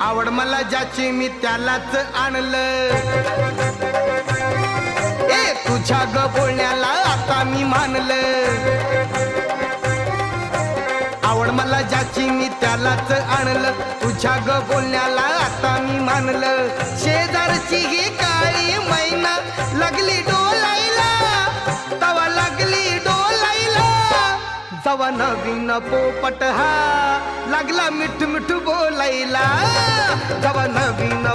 आवड मला ज्याची मी त्यालाच आणलं. ए तुझ्या ग बोलण्याला आता मी मानलं. आवड मला ज्याची मी त्यालाच आणलं. तुझ्या ग बोलण्याला आता मी मानलं. शेजारची ही काळी मैना लागली डोलायला, तवा लागली डोलायला. जवा नवीन पोपट हा लागला मिठ मिठ बोलायला. जवा नवीन